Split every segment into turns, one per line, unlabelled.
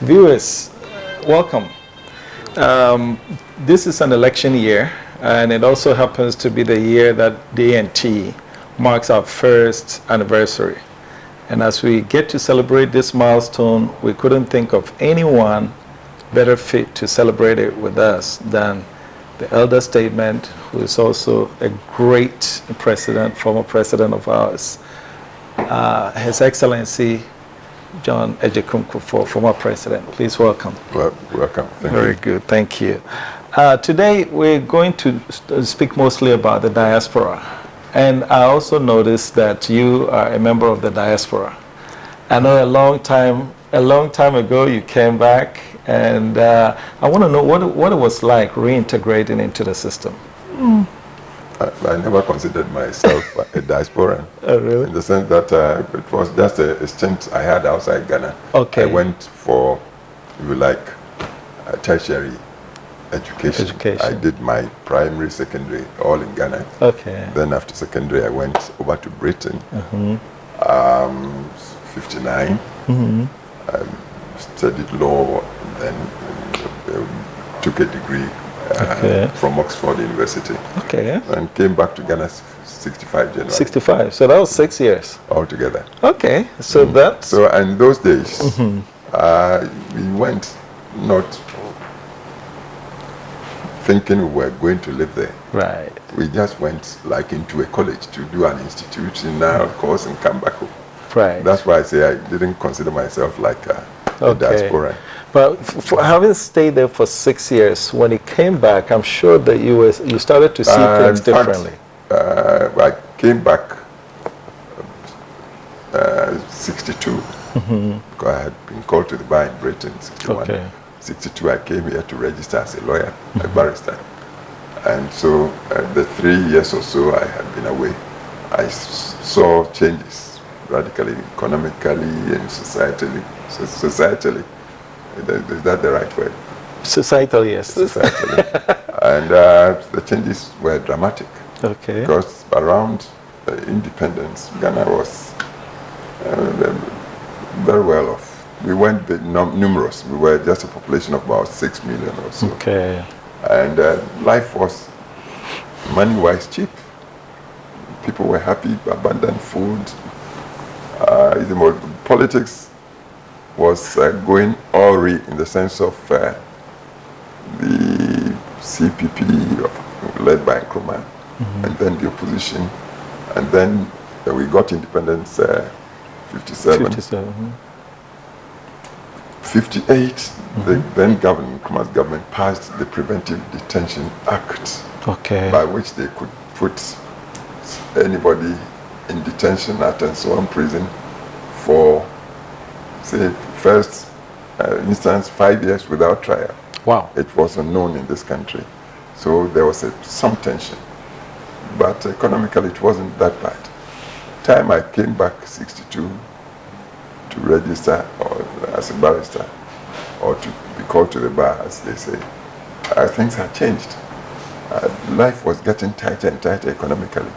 Viewers, welcome. This is an election year, and it also happens to be the year that DNT marks our first anniversary. And as we get to celebrate this milestone, we couldn't think of anyone better fit to celebrate it with us than the elder statesman, who is also a great president, former president of ours, His Excellency John Ejekun Kuffour, former president. Please welcome.
Well, welcome. Thank
Very
you.
good. Thank you. Today we're going to speak mostly about the diaspora. And I also noticed that you are a member of the diaspora. I know a long time ago you came back, and I want to know what it was like reintegrating into the system.
I never considered myself a diasporan.
Oh, really?
In the sense that it was just a stint I had outside Ghana.
Okay.
I went for, if you like, tertiary education. I did my primary, secondary, all in Ghana.
Okay.
Then after secondary, I went over to Britain. 59. I studied law, then took a degree from Oxford University. Okay. And came back to Ghana 65 January.
65. So that was 6 years.
Altogether.
Okay. So that's...
So in those days, we went not thinking we were going to live there. Right. We just went like into a college to do an institutional course and come back home. Right. That's why I say I didn't consider myself like a diaspora.
But for having stayed there for 6 years, when you came back, I'm sure that you started to see things differently.
I came back 62 because I had been called to the bar in Britain. 61. Okay. 62, I came here to register as a lawyer, a barrister. And so the 3 years or so I had been away, I saw changes radically, economically and societally. Societally, is that the right word?
Societally, yes.
Societally. And the changes were dramatic. Okay. Because around independence, Ghana was very well off. We weren't numerous. We were just a population of about 6 million or so. Okay. And life was money-wise cheap. People were happy, abundant food. Politics was going awry in the sense of the CPP led by Nkrumah, and then the opposition, and then we got independence 57. 58, the then Nkrumah's government passed the Preventive Detention Act, by which they could put anybody in detention at and so on prison for, say, first instance 5 years without trial. Wow. It was unknown in this country. So there was some tension. But economically it wasn't that bad. Time I came back 62 to register as a barrister or to be called to the bar, as they say, things had changed. Life was getting tighter and tighter economically.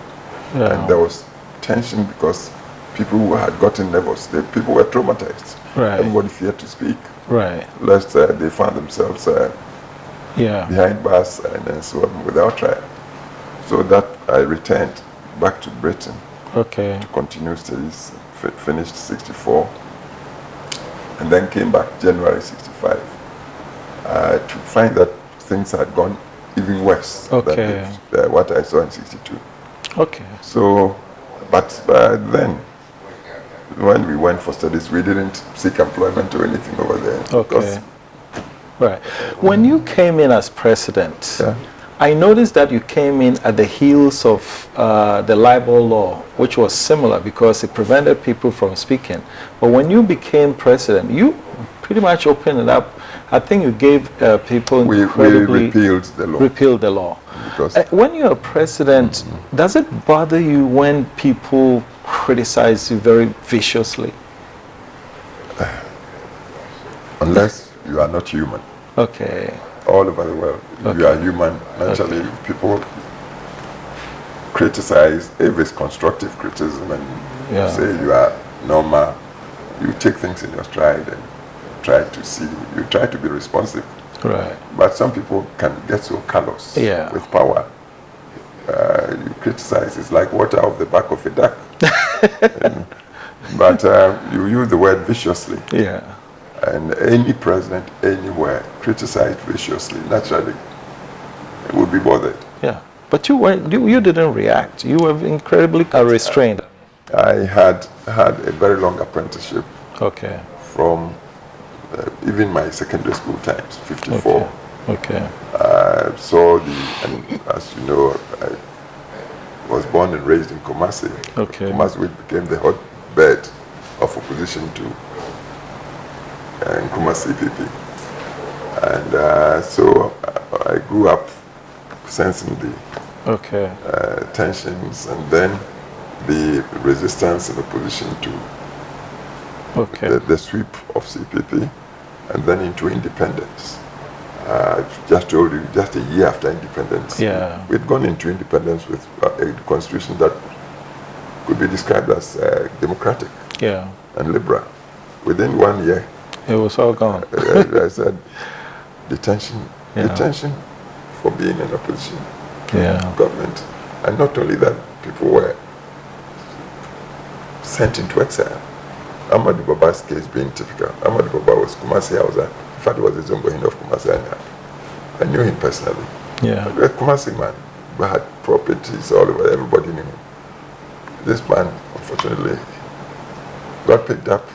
Yeah. And there was tension because people who had gotten nervous, people were traumatized. Right. Everybody feared to speak. Right. Lest they found themselves behind bars and so on without trial. So that I returned back to Britain to continue studies, finished 64, and then came back January 65 to find that things had gone even worse than what I saw in 62. Okay. So, but then, when we went for studies, we didn't seek employment or anything over there. Okay.
Right. When you came in as president, I noticed that you came in at the heels of the libel law, which was similar because it prevented people from speaking. But when you became president, you pretty much opened it up. I think you gave people incredibly...
We repealed the law.
Repealed the law. When you're president, does it bother you when people criticize you very viciously?
Unless you are not human. Okay. All over the world, you are human. Naturally, people criticize if it's constructive criticism and say you are normal. You take things in your stride and try to see. You try to be responsive.
Right.
But some people can get so callous with power. You criticize, it's like water off the back of a duck. But you use the word viciously.
Yeah.
And any president anywhere criticized viciously, naturally, would be bothered.
Yeah. But you didn't react. You were incredibly restrained.
I had a very long apprenticeship.
Okay.
From even my secondary school times, 54.
Okay.
And as you know, I was born and raised in Kumasi.
Okay.
Kumasi, which became the hotbed of opposition to Nkrumah CPP. And so I grew up sensing the tensions and then the resistance and opposition to the sweep of CPP, and then into independence. Just told you, just a year after independence, we'd gone into independence with a constitution that could be described as democratic and liberal. Within 1 year,
it was all gone.
I said, detention for being an opposition government. And not only that, people were sent into exile. Ahmadu Baba's case being typical. Ahmadu Baba was Kumasi Hausa. In fact, he was the Zombohin of Kumasi. I knew him personally.
Yeah.
A Kumasi man who had properties all over. Everybody knew him. This man, unfortunately, got picked up.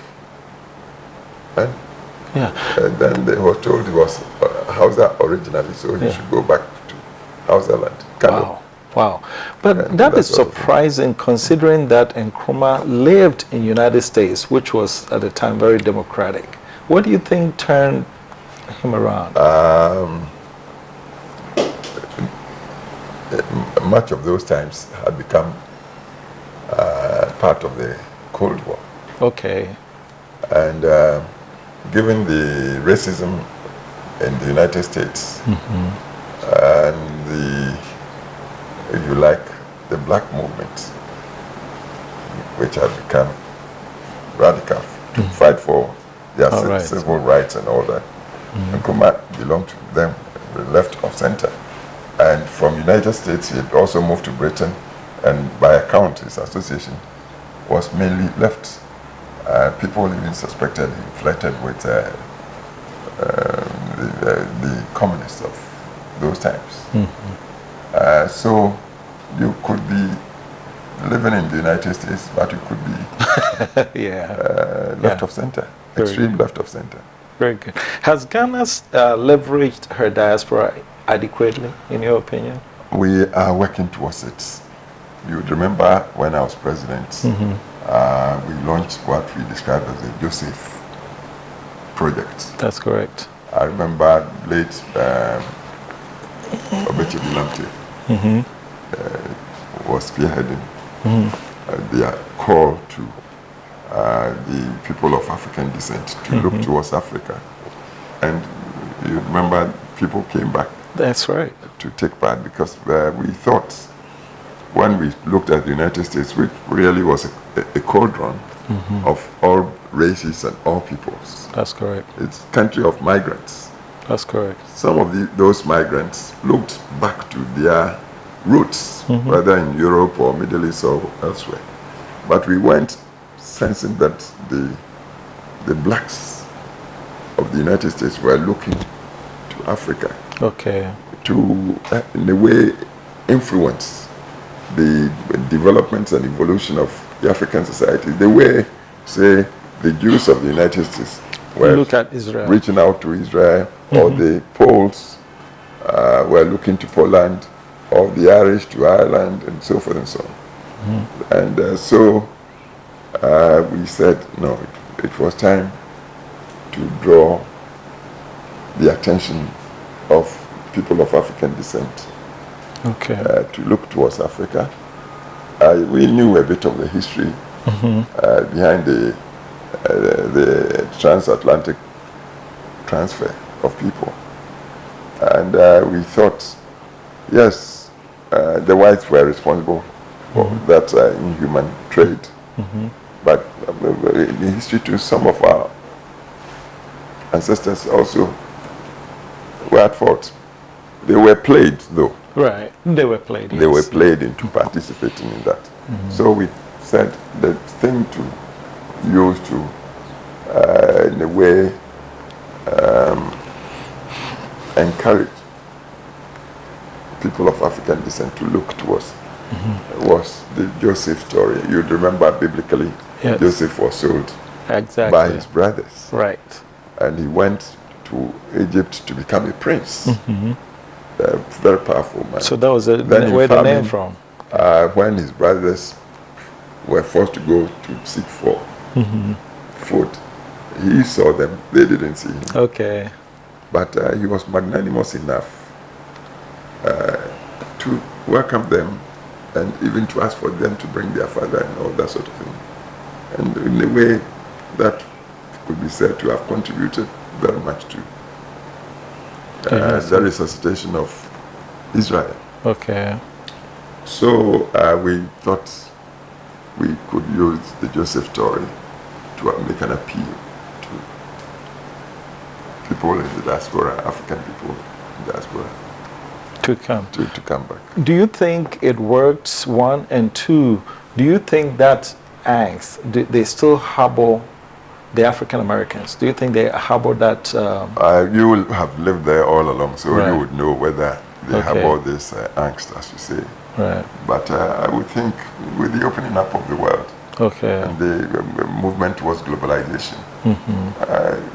And then they were told he was Hausa originally, so he should go back to Hausa land.
Wow. But that is surprising considering that Nkrumah lived in the United States, which was at the time very democratic. What do you think turned him around?
Much of those times had become part of the Cold War.
Okay.
And given the racism in the United States and the, if you like, the black movement, which had become radical to fight for their civil rights and all that. Nkrumah belonged to them, the left of center. And from United States, he had also moved to Britain, and by account, his association was mainly left. People even suspected he flirted with the communists of those times. So you could be living in the United States, but you could be left of center, extreme left of center.
Very good. Has Ghana leveraged her diaspora adequately, in your opinion?
We are working towards it. You would remember when I was president, we launched what we described as the Joseph Project.
That's correct.
I remember late Obeche Bilamte was spearheading their call to the people of African descent to look towards Africa. And you remember people came back.
That's right.
To take part because we thought when we looked at the United States, which really was a cauldron of all races and all peoples.
That's correct.
It's a country of migrants.
That's correct.
Some of those migrants looked back to their roots, whether in Europe or Middle East or elsewhere. But we went sensing that the blacks of the United States were looking to Africa to, in a way, influence the developments and evolution of the African society. The way, say, the Jews of the United States were
look at Israel,
reaching out to Israel, or the Poles were looking to Poland, or the Irish to Ireland, and so forth and so on. And so we said, no, it was time to draw the attention of people of African descent to look towards Africa. We knew a bit of the history behind the transatlantic transfer of people. And we thought, yes, the whites were responsible for that inhuman trade. But in history too, some of our ancestors also were at fault. They were played, though.
Right. They were played.
They were played into participating in that. So we said the thing to use to, in a way, encourage people of African descent to look towards was the Joseph story. You'd remember biblically, yes. Joseph was sold by his brothers.
Right.
And he went to Egypt to become a prince. A very powerful man.
So that was where the name from?
When his brothers were forced to go to seek for food, he saw them, they didn't see him.
Okay.
But he was magnanimous enough to welcome them and even to ask for them to bring their father and all that sort of thing. And in a way, that could be said to have contributed very much to the resuscitation of Israel.
Okay.
So we thought we could use the Joseph story to make an appeal to people in the diaspora, African people in the diaspora.
To come.
To come back.
Do you think it works, one? And two, do you think that angst, they still harbor the African Americans? Do you think they harbor that?
You will have lived there all along, so you would know whether they harbor this angst, as you say.
Right.
But I would think with the opening up of the world and the movement towards globalization,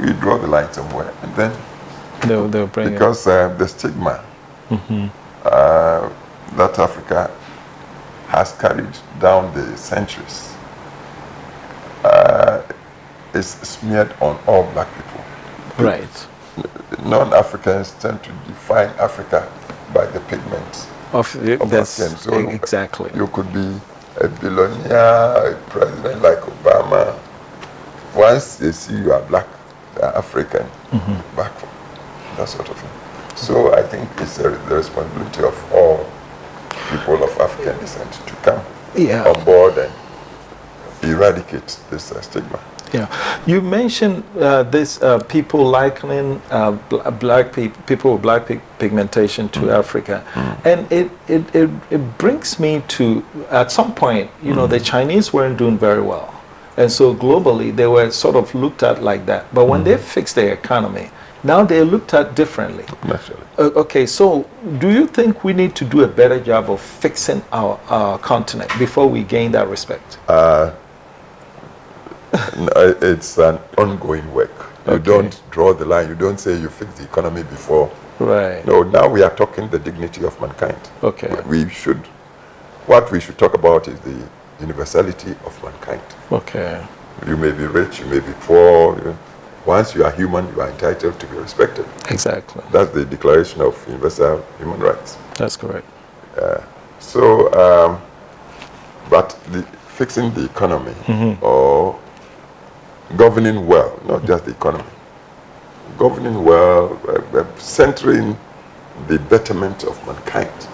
we draw the line somewhere, and then
they'll bring
because the stigma that Africa has carried down the centuries is smeared on all black people.
Right.
Non-Africans tend to define Africa by the pigments of their skin. So
exactly.
You could be a billionaire, a president like Obama. Once they see you are black, they're African, back from that sort of thing. So I think it's the responsibility of all people of African descent to come on board and eradicate this stigma.
Yeah, you mentioned this people likening people with black pigmentation to Africa, and it brings me to, at some point, you know, the Chinese weren't doing very well, and so globally they were sort of looked at like that. But when they fixed their economy, now they're looked at differently.
Naturally.
Okay, so do you think we need to do a better job of fixing our continent before we gain that respect?
It's an ongoing work. You don't draw the line. You don't say you fix the economy before.
Right.
No, now we are talking the dignity of mankind.
Okay.
What we should talk about is the universality of mankind.
Okay.
You may be rich, you may be poor. Once you are human, you are entitled to be respected.
Exactly.
That's the Declaration of Universal Human Rights.
That's correct.
But fixing the economy or governing well, not just the economy, governing well, centering the betterment of mankind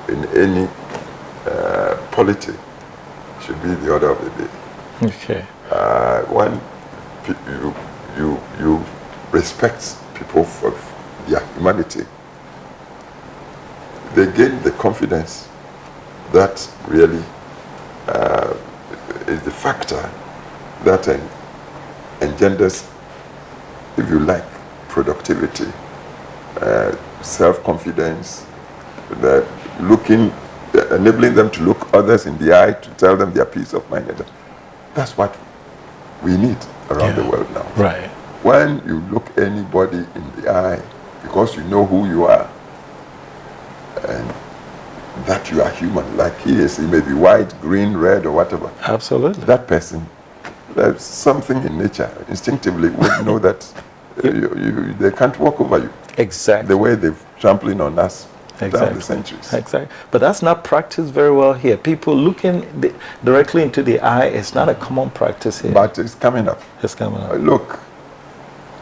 in any polity should be the order of the day.
Okay.
When you respect people for their humanity, they gain the confidence that really is the factor that engenders, if you like, productivity, self-confidence, enabling them to look others in the eye, to tell them their peace of mind. That's what we need around the world now.
Right.
When you look anybody in the eye, because you know who you are, and that you are human, like he is, he may be white, green, red, or whatever.
Absolutely.
That person, there's something in nature, instinctively would know that they can't walk over you.
Exactly.
The way they've trampling on us down the centuries.
Exactly. But that's not practiced very well here. People looking directly into the eye is not a common practice here.
But it's coming up.
It's coming up.
Look,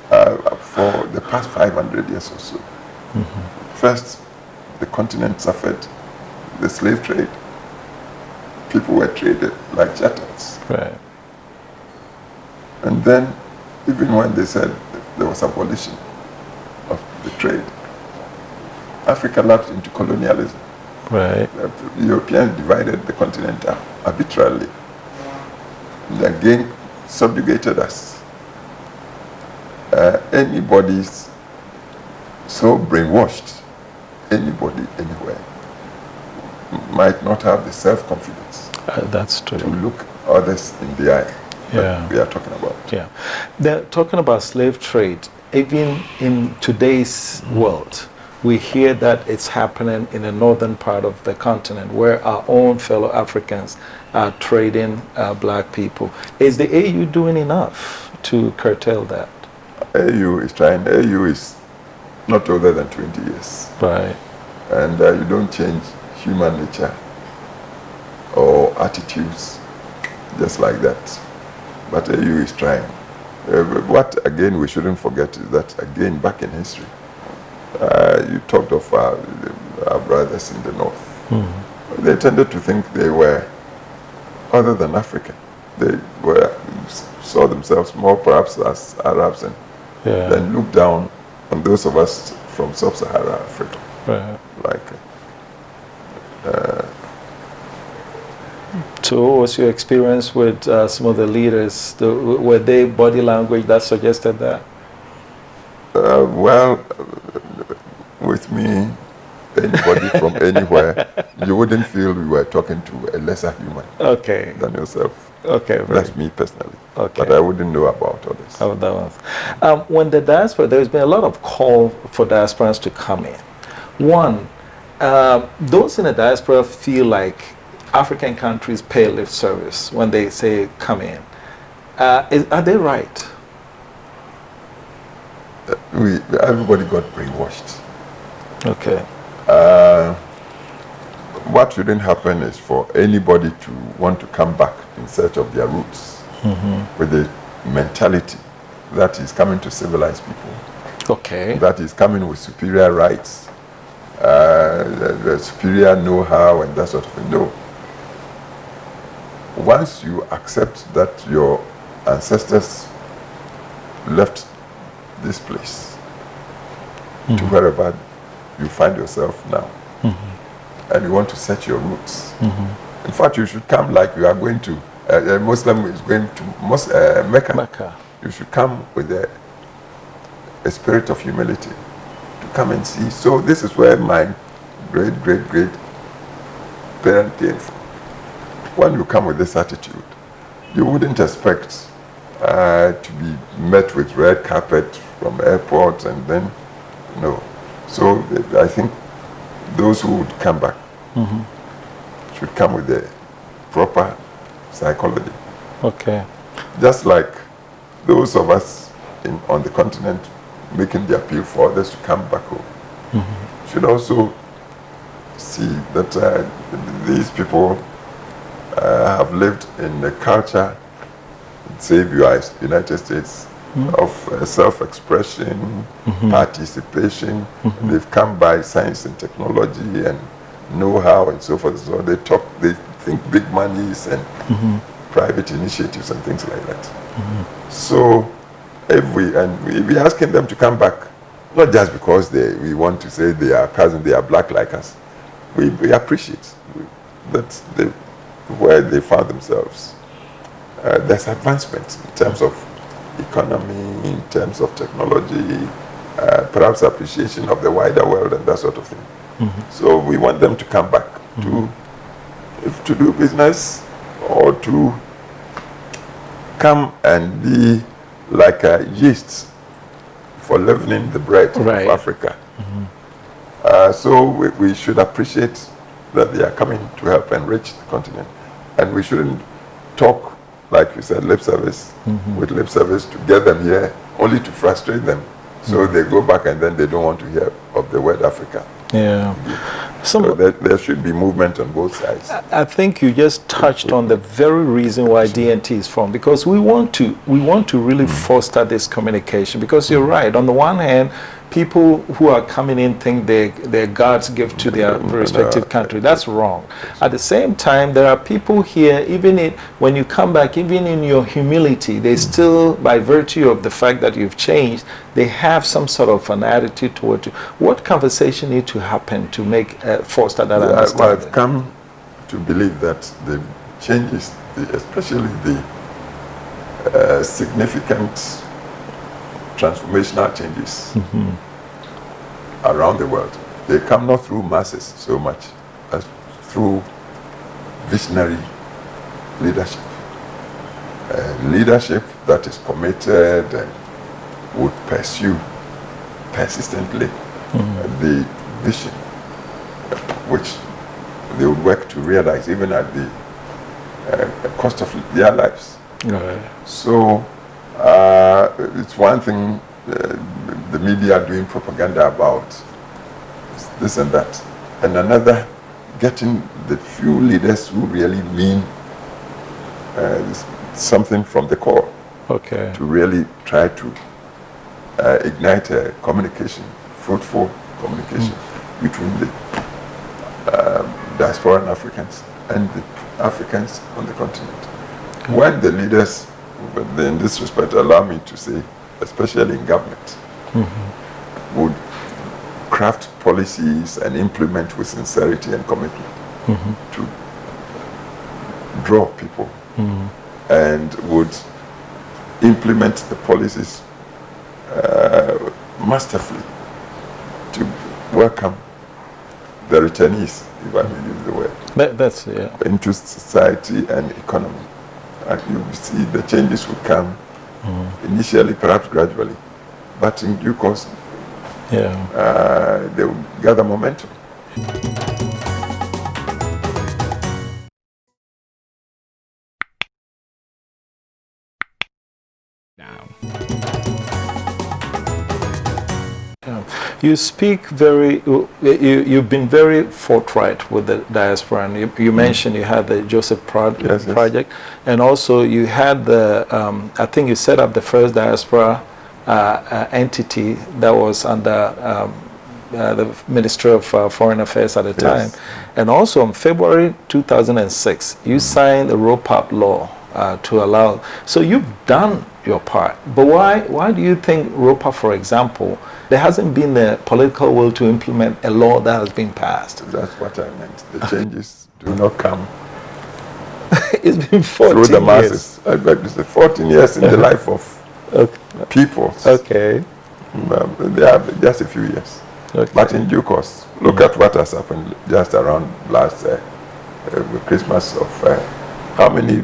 for the past 500 years or so, first, the continent suffered the slave trade. People were traded like chattels.
Right.
And then, even when they said there was abolition of the trade, Africa lapsed into colonialism.
Right.
The Europeans divided the continent arbitrarily. And again, subjugated us. Anybody's so brainwashed, anybody, anywhere, might not have the self-confidence.
That's true.
To look others in the eye.
Yeah.
We are talking about.
Yeah. They're talking about slave trade. Even in today's world, we hear that it's happening in the northern part of the continent where our own fellow Africans are trading black people. Is the AU doing enough to curtail that?
AU is trying. AU is not older than 20 years.
Right.
And you don't change human nature or attitudes just like that. But AU is trying. What, again, we shouldn't forget is that, again, back in history, you talked of our brothers in the north. Mm-hmm. They tended to think they were other than African. They saw themselves more perhaps as Arabs and then looked down on those of us from sub-Saharan Africa.
Right.
Like,
so what was your experience with some of the leaders? Were they body language that suggested that?
Well, with me, anybody from anywhere, you wouldn't feel we were talking to a lesser human than yourself.
Okay.
That's me personally.
Okay.
But I wouldn't know about others.
Oh, that was. When the diaspora, there's been a lot of call for diasporans to come in. One, those in the diaspora feel like African countries pay lip service when they say come in. Are they right?
Everybody got brainwashed.
Okay.
What shouldn't happen is for anybody to want to come back in search of their roots with the mentality that is coming to civilize people.
Okay.
That is coming with superior rights, the superior know-how and that sort of thing. No. Once you accept that your ancestors left this place to wherever you find yourself now, and you want to set your roots. In fact, you should come like you are going to, a Muslim is going to Mecca. You should come with a spirit of humility to come and see. So this is where my great parent came from. When you come with this attitude, you wouldn't expect to be met with red carpet from airports and then, no. So I think those who would come back should come with the proper psychology.
Okay.
Just like those of us on the continent making the appeal for others to come back home, should also see that these people have lived in a culture, say United States, of self-expression, participation. They've come by science and technology and know-how and so forth. So they think big monies and private initiatives and things like that. So we're asking them to come back, not just because we want to say they are cousins, they are black like us. We appreciate that where they found themselves. There's advancement in terms of economy, in terms of technology, perhaps appreciation of the wider world and that sort of thing. So we want them to come back to do business or to come and be like a yeast for leavening the bread of Africa. So we should appreciate that they are coming to help enrich the continent. And we shouldn't talk, like you said, lip service, with lip service to get them here, only to frustrate them. So they go back and then they don't want to hear of the word Africa.
Yeah.
So there should be movement on both sides.
I think you just touched on the very reason why DNT is formed, because we want to really foster this communication, because you're right. On the one hand, people who are coming in think they're God's gift to their respective country. That's wrong. At the same time, there are people here, when you come back, even in your humility, they still, by virtue of the fact that you've changed, they have some sort of an attitude toward you. What conversation needs to happen to foster that understanding?
I've come to believe that the changes, especially the significant transformational changes around the world, they come not through masses so much as through visionary leadership. Leadership that is committed and would pursue persistently the vision which they would work to realize, even at the cost of their lives. So it's one thing the media doing propaganda about this and that, and another getting the few leaders who really mean something from the core to really try to ignite a communication, fruitful communication between the diasporan Africans and the Africans on the continent. When the leaders, in this respect, allow me to say, especially in government, would craft policies and implement with sincerity and commitment to draw people, and would implement the policies masterfully to welcome the returnees, if I may use the word, into society and economy. And you see the changes will come initially, perhaps gradually, but in due course, they will gather momentum.
You speak you've been very forthright with the diaspora, and you mentioned you had the Joseph Project, and also you had the, I think you set up the first diaspora entity that was under the Ministry of Foreign Affairs at the time. And also in February 2006, you signed the ROPAP law to allow, so you've done your part. But why do you think ROPAP, for example, there hasn't been the political will to implement a law that has been passed?
That's what I meant. The changes do not come
it's been 14
through the masses.
years.
I beg to say, 14 years in the life of people.
Okay.
They are just a few years. But in due course, look at what has happened just around last Christmas of how many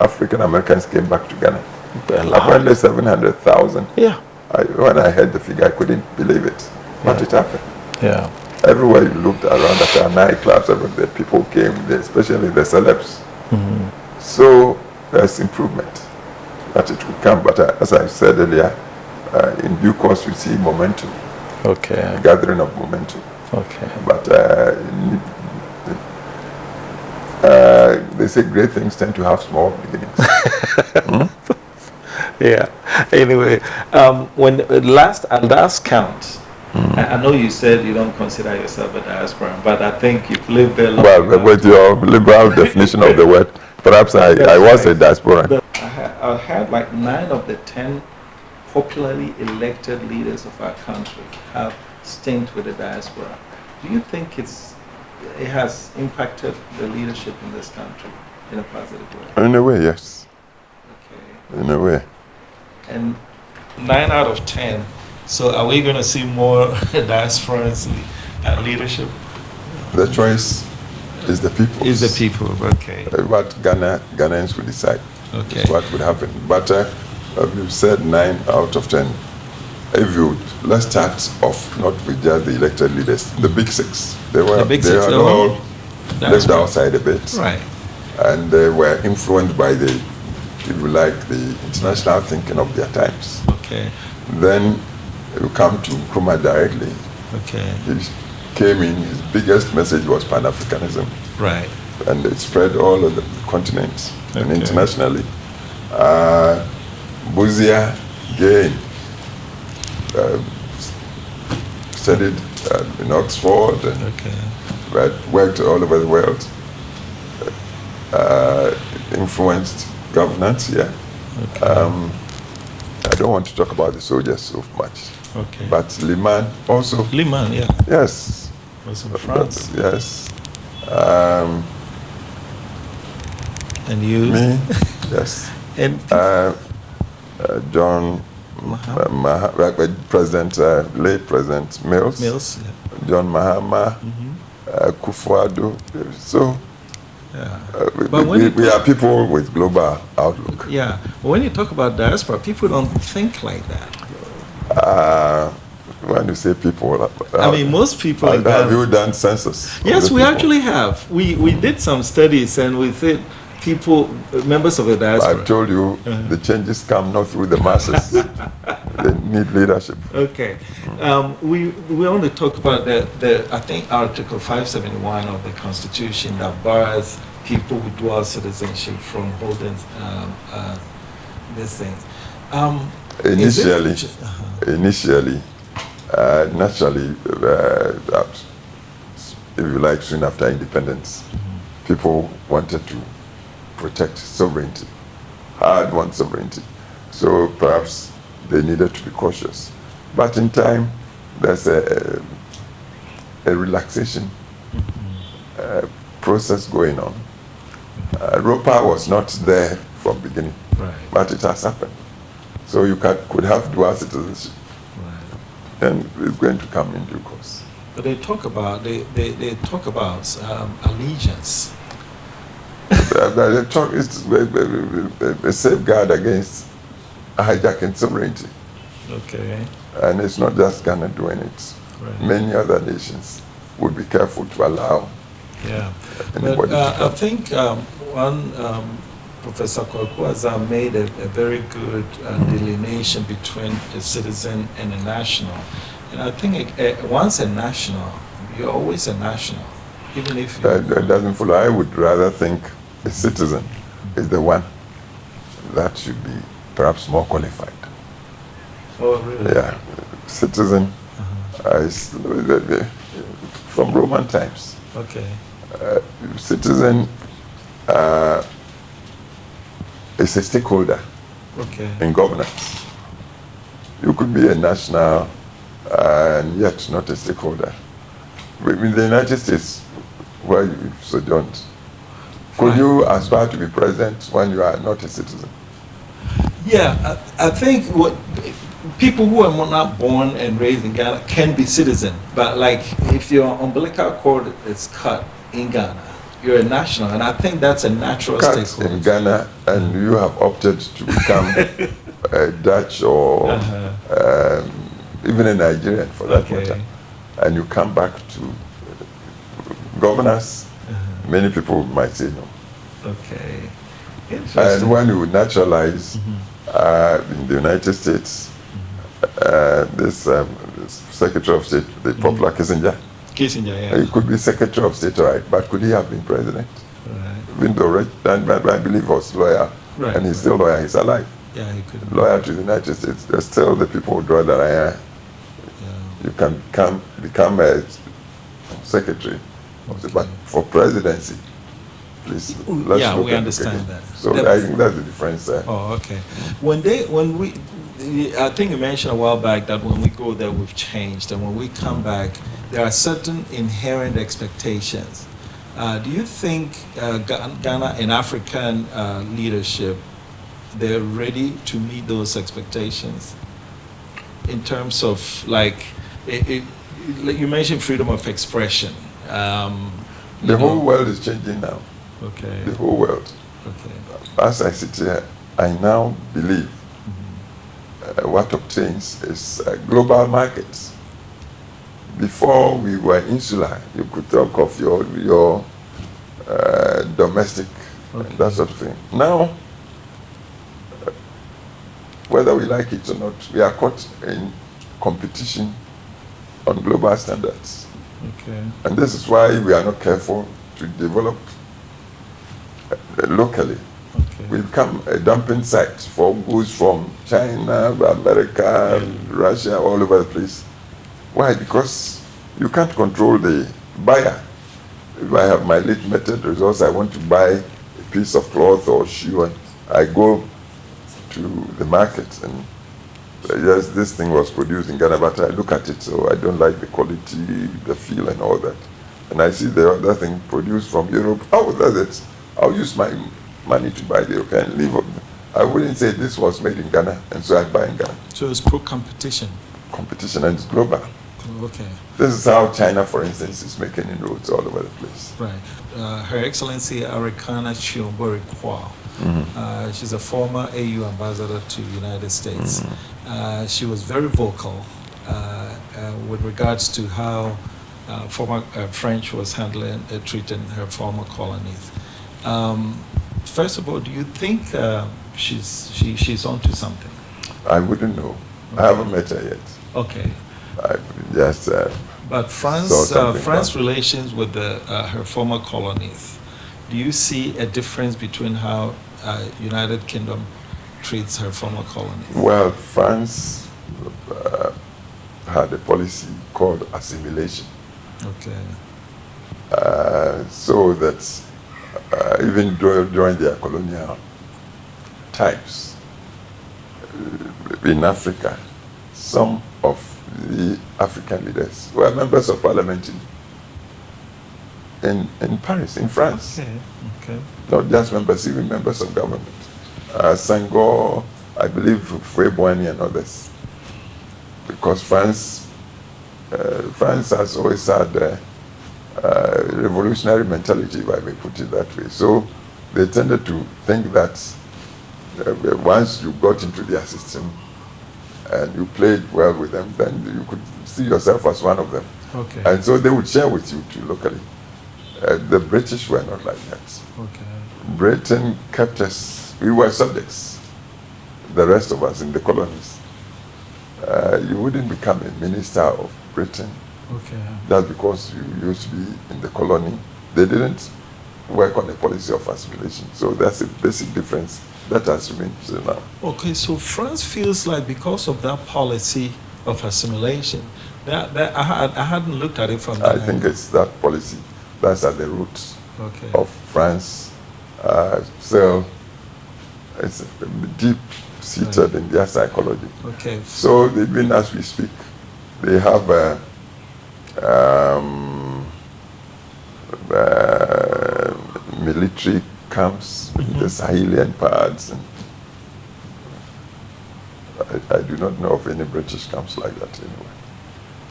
African Americans came back to Ghana? Apparently 700,000.
Yeah.
When I heard the figure, I couldn't believe it. But it happened.
Yeah.
Everywhere you looked around at our nightclubs, everywhere people came, especially the celebs. So there's improvement that it will come. But as I said earlier, in due course you see momentum.
Okay.
Gathering of momentum.
Okay.
But they say great things tend to have small beginnings.
Yeah. Anyway, when last count, I know you said you don't consider yourself a diasporan, but I think you've lived there long enough.
Well, with your liberal definition of the word, perhaps I was a diasporan.
I had like 9 of the 10 popularly elected leaders of our country have stint with the diaspora. Do you think it has impacted the leadership in this country in a positive way?
In a way, yes.
Okay.
In a way.
And 9 out of 10. So are we going to see more diasporans leadership?
The choice is the people.
Is the people, okay.
What Ghanaians will decide.
Okay.
Is what would happen. But you said 9 out of 10. If you let's start off not with just the elected leaders, the big 6. They were all left outside a bit.
Right.
And they were influenced by the, if you like, the international thinking of their times.
Okay.
Then you come to Nkrumah directly.
Okay.
He came in, his biggest message was Pan-Africanism.
Right.
And it spread all over the continent and internationally. Buzia, again, studied in Oxford and worked all over the world. Influenced governance here. I don't want to talk about the soldiers so much. But Liman also.
Liman, yeah.
Yes.
Was in France.
Yes.
And you?
Me, yes.
And
John, late President Mills.
Mills, yeah.
John Mahama, Kuffour On Dnt. So we are people with global outlook.
Yeah. But when you talk about diaspora, people don't think like that.
When you say people,
I mean, most people.
Have you done census?
Yes, we actually have. We did some studies, and we said people, members of the diaspora.
I've told you, the changes come not through the masses. They need leadership.
Okay. We want to talk about the I think Article 571 of the Constitution that bars people with dual citizenship from holding these things.
Initially, naturally, if you like, soon after independence, people wanted to protect sovereignty, hard-won sovereignty. So perhaps they needed to be cautious. But in time, there's a relaxation process going on. ROPA was not there from beginning, but it has happened. So you could have dual citizenship, and it's going to come in due course.
But they talk about allegiance.
It's a safeguard against hijacking sovereignty.
Okay.
And it's not just Ghana doing it. Many other nations would be careful to allow.
Yeah.
But
I think Professor Kwakuaza made a very good delineation between a citizen and a national. And I think once a national, you're always a national, even if you...
That doesn't follow. I would rather think a citizen is the one that should be perhaps more qualified.
Oh, really?
Yeah. Citizen is from Roman times.
Okay.
Citizen is a stakeholder in governance. You could be a national and yet not a stakeholder. In the United States, where you sojourned, could you aspire to be president when you are not a citizen?
Yeah, I think what people who are not born and raised in Ghana can be citizen, but like if your umbilical cord is cut in Ghana, you're a national, and I think that's a natural stakeholder.
In Ghana, and you have opted to become a Dutch or even a Nigerian for that matter, and you come back to governance, many people might say no.
Okay.
And when you naturalize in the United States, this Secretary of State, the popular Kissinger, he could be Secretary of State, right? But could he have been president? Even though I believe he was lawyer, and he's still lawyer, he's alive.
Yeah, he could.
Lawyer to the United States. There's still the people who draw the line. You can become a secretary, but for presidency, please.
Yeah, we understand that.
So I think that's the difference there.
Oh, okay. I think you mentioned a while back that when we go there, we've changed, and when we come back, there are certain inherent expectations. Do you think Ghana and African leadership, they're ready to meet those expectations? In terms of, like you mentioned freedom of expression.
The whole world is changing now.
Okay.
The whole world.
Okay.
As I sit here, I now believe what obtains is global markets. Before we were insular, you could talk of your domestic, that sort of thing. Now, whether we like it or not, we are caught in competition on global standards.
Okay.
And this is why we are not careful to develop locally.
Okay.
We become a dumping site for goods from China, America, Russia, all over the place. Why? Because you can't control the buyer. If I have my limited resource, I want to buy a piece of cloth or shoe, and I go to the market, and yes, this thing was produced in Ghana, but I look at it, so I don't like the quality, the feel, and all that. And I see the other thing produced from Europe. Oh, that's it. I'll use my money to buy the European and leave it. I wouldn't say this was made in Ghana, and so I buy in Ghana.
So it's pro-competition.
Competition, and it's global.
Okay.
This is how China, for instance, is making inroads all over the place.
Right. Her Excellency Arikana Chiyombori Kwa. She's a former AU ambassador to the United States. She was very vocal with regards to how former French was handling, treating her former colonies. First of all, do you think she's onto something?
I wouldn't know. Okay. I haven't met her yet.
Okay.
I just
but France relations with her former colonies, do you see a difference between how United Kingdom treats her former colonies?
Well, France had a policy called assimilation.
Okay.
So that even during their colonial times in Africa, some of the African leaders were members of parliament in Paris, in France.
Okay. Okay.
Not just members, even members of government. Senghor, I believe Fouet-Boigny and others. Because France has always had a revolutionary mentality, if I may put it that way. So they tended to think that once you got into their system and you played well with them, then you could see yourself as one of them.
Okay.
And so they would share with you too locally. The British were not like that.
Okay.
Britain kept us, we were subjects, the rest of us in the colonies. You wouldn't become a minister of Britain just because you used to be in the colony. They didn't work on a policy of assimilation. So that's a basic difference that has remained till now.
Okay, so France feels like because of that policy of assimilation, that I hadn't looked at it from that
I think it's that policy that's at the roots of France. So it's deep-seated in their psychology.
Okay.
So even as we speak, they have military camps in the Sahelian parts. And I do not know of any British camps like that anyway.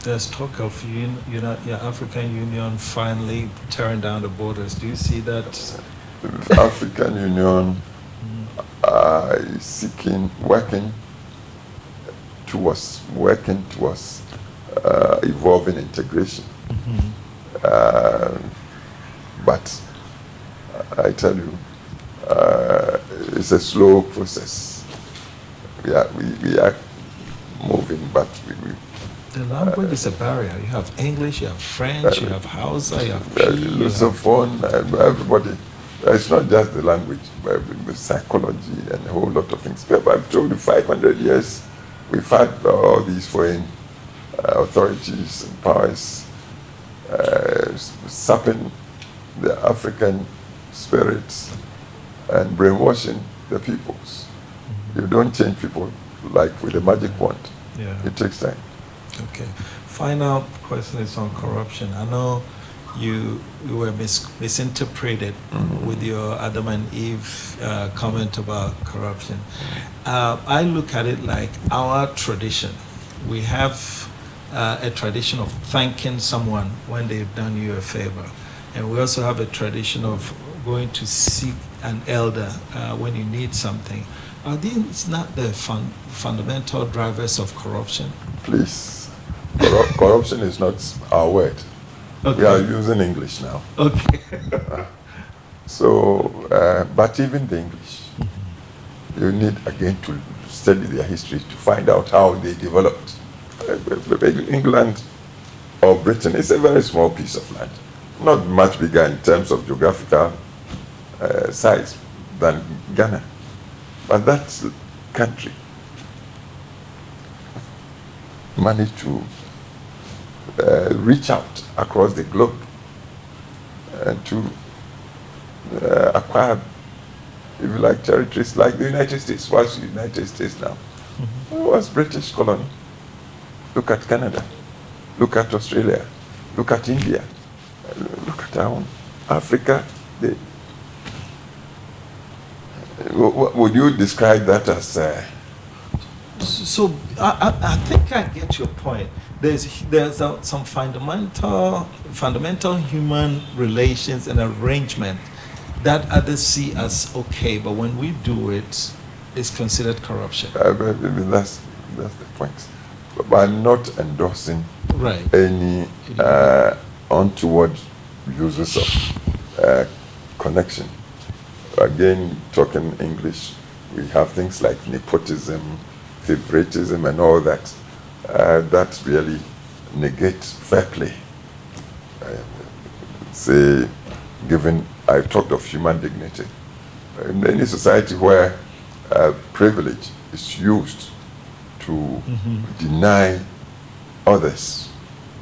There's talk of African Union finally tearing down the borders. Do you see that?
The African Union is working towards evolving integration. But I tell you, it's a slow process. We are moving, but
the language is a barrier. You have English, you have French, you have Hausa, you have
Lusophone, everybody. It's not just the language, but the psychology and a whole lot of things. I've told you 500 years, we've had all these foreign authorities and powers sapping the African spirits and brainwashing the peoples. You don't change people like with a magic wand. It takes time.
Okay. Final question is on corruption. I know you were misinterpreted with your Adam and Eve comment about corruption. I look at it like our tradition. We have a tradition of thanking someone when they've done you a favor. And we also have a tradition of going to seek an elder when you need something. Are these not the fundamental drivers of corruption?
Please, corruption is not our word. We are using English now.
Okay.
So, but even the English, you need again to study their history to find out how they developed. England or Britain is a very small piece of land, not much bigger in terms of geographical size than Ghana. But that country managed to reach out across the globe and to acquire, if you like, territories like the United States. What's the United States now? It was British colony. Look at Canada. Look at Australia. Look at India. Look at our own Africa. Would you describe that as?
So I think I get your point. There's some fundamental human relations and arrangement that others see as okay, but when we do it, it's considered corruption.
That's the point. But I'm not endorsing any untoward uses of connection. Again, talking English, we have things like nepotism, favoritism, and all that. That really negates fair play. Say, given, I talked of human dignity. In any society where privilege is used to deny others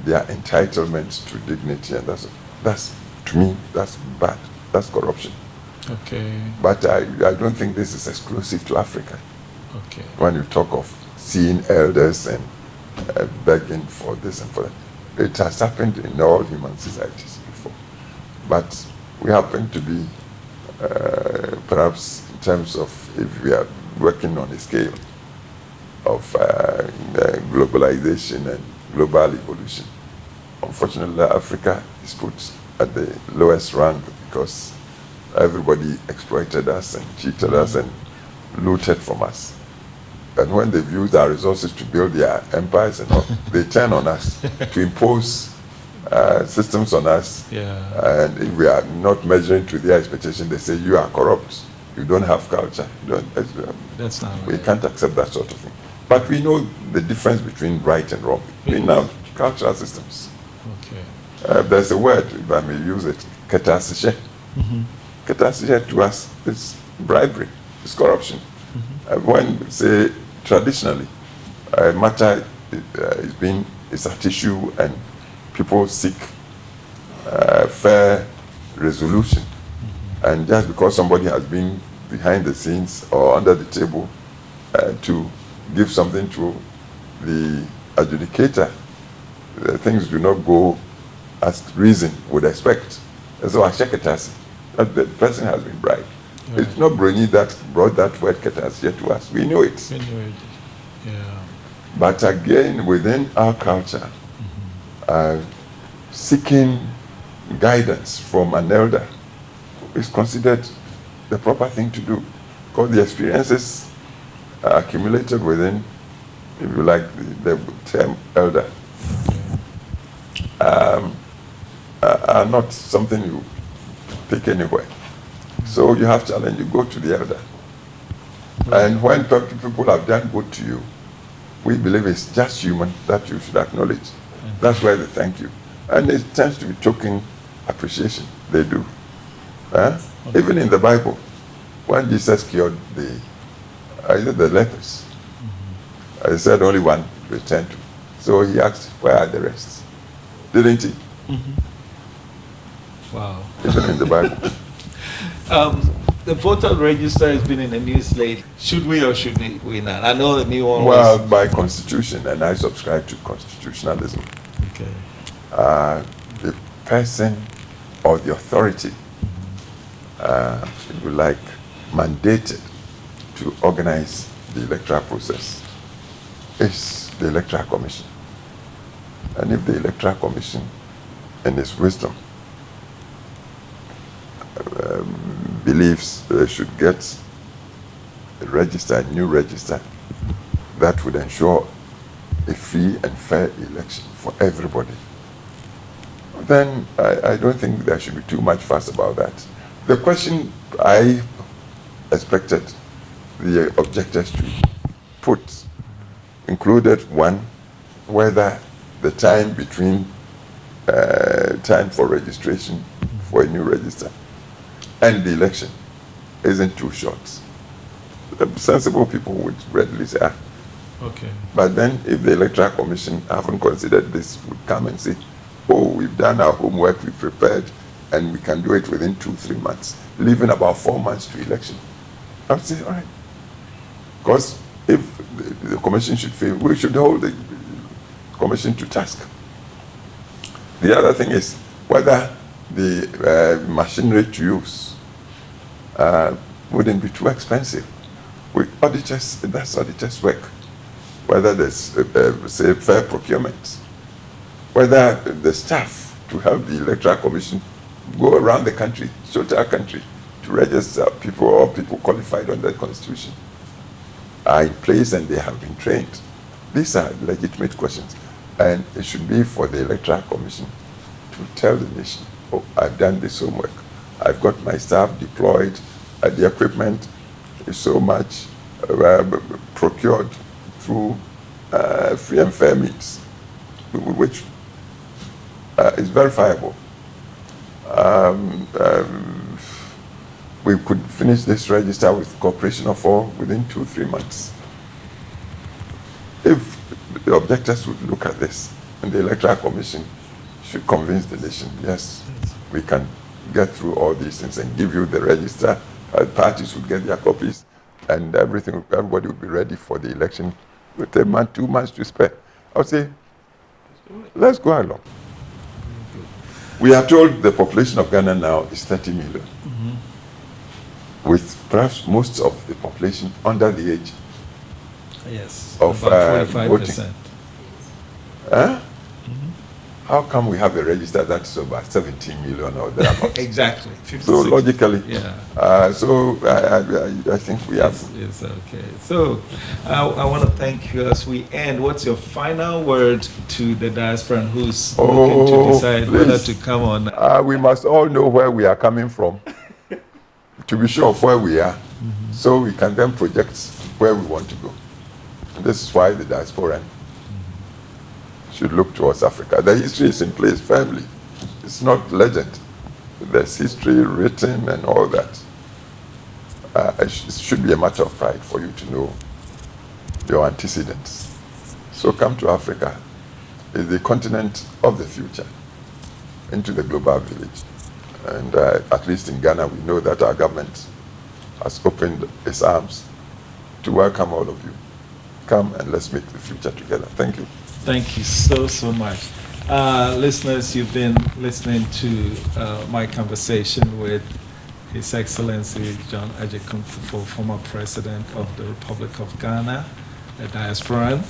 their entitlements to dignity, and that's to me, that's bad. That's corruption.
Okay.
But I don't think this is exclusive to Africa.
Okay.
When you talk of seeing elders and begging for this and for that, it has happened in all human societies before. But we happen to be, perhaps in terms of, if we are working on a scale of globalization and global evolution, unfortunately Africa is put at the lowest rank because everybody exploited us and cheated us and looted from us. And when they've used our resources to build their empires and all, they turn on us to impose systems on us.
Yeah.
And if we are not measuring to their expectation, they say, you are corrupt. You don't have culture.
That's not right.
We can't accept that sort of thing. But we know the difference between right and wrong in our cultural systems.
Okay.
There's a word, if I may use it, ketasishe. Ketasishe to us is bribery, it's corruption. When, say, traditionally, a matter is at issue and people seek fair resolution, and just because somebody has been behind the scenes or under the table to give something to the adjudicator, things do not go as reason would expect. And so the person has been bribed. Right. It's not Bruni that brought that word ketasishe to us. We know it.
We know it. Yeah.
But again, within our culture, seeking guidance from an elder is considered the proper thing to do, because the experiences accumulated within, if you like, the term elder, are not something you pick anywhere. So you have challenge, you go to the elder. And when people have done good to you, we believe it's just human that you should acknowledge. That's why they thank you. And it tends to be token appreciation. They do. Even in the Bible, when Jesus cured the lepers, he said only one returned to. So he asked, where are the rest? Didn't he?
Wow.
Even in the Bible.
The voter register has been in the news lately. Should we or should we not? I know the new one
Well, by constitution, and I subscribe to constitutionalism.
Okay.
The person or the authority, if you like, mandated to organize the electoral process is the Electoral Commission. And if the Electoral Commission, in its wisdom, believes they should get a new register that would ensure a free and fair election for everybody, then I don't think there should be too much fuss about that. The question I expected the objectors to put included, one, whether the time between time for registration for a new register and the election isn't too short. The sensible people would readily say,
Okay.
But then if the Electoral Commission haven't considered this, would come and say, oh, we've done our homework, we've prepared, and we can do it within 2-3 months, leaving about 4 months to election. I would say, all right. Because if the commission should fail, we should hold the commission to task. The other thing is whether the machinery to use wouldn't be too expensive. With auditors, that's auditors' work. Whether there's, say, fair procurement, whether the staff to help the Electoral Commission go around the country, total country, to register people or people qualified under the Constitution are in place and they have been trained. These are legitimate questions. And it should be for the Electoral Commission to tell the nation, oh, I've done this homework. I've got my staff deployed. The equipment is so much procured through free and fair means, which is verifiable. We could finish this register with cooperation of all within 2-3 months. If the objectors would look at this, and the Electoral Commission should convince the nation, yes, we can get through all these things and give you the register. Parties would get their copies, and everybody would be ready for the election with a month, 2 months to spare. I would say, let's go along. We are told the population of Ghana now is 30 million, with perhaps most of the population under the age of
about 45%.
voting. Huh? How come we have a register that's about 17 million or thereabouts?
Exactly.
So logically,
yeah.
So I think we have.
It's okay. So I want to thank you as we end. What's your final word to the diaspora who's looking to decide whether to come on?
We must all know where we are coming from to be sure of where we are, so we can then project where we want to go. And this is why the diaspora should look towards Africa. The history is in place firmly. It's not legend. There's history written and all that. It should be a matter of pride for you to know your antecedents. So come to Africa. It's the continent of the future, into the global village. And at least in Ghana, we know that our government has opened its arms to welcome all of you. Come and let's make the future together. Thank you.
Thank you so much. Listeners, you've been listening to my conversation with His Excellency John Agyekum Kuffour, former President of the Republic of Ghana, a diasporan.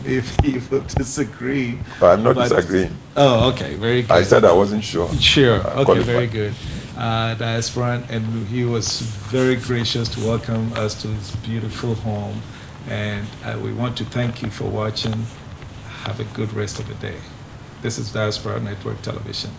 If he would disagree.
I'm not disagreeing.
Oh, okay, very good.
I said I wasn't sure.
Sure, okay, qualified. Very good. Diasporan, and he was very gracious to welcome us to his beautiful home. And we want to thank you for watching. Have a good rest of the day. This is Diaspora Network Television.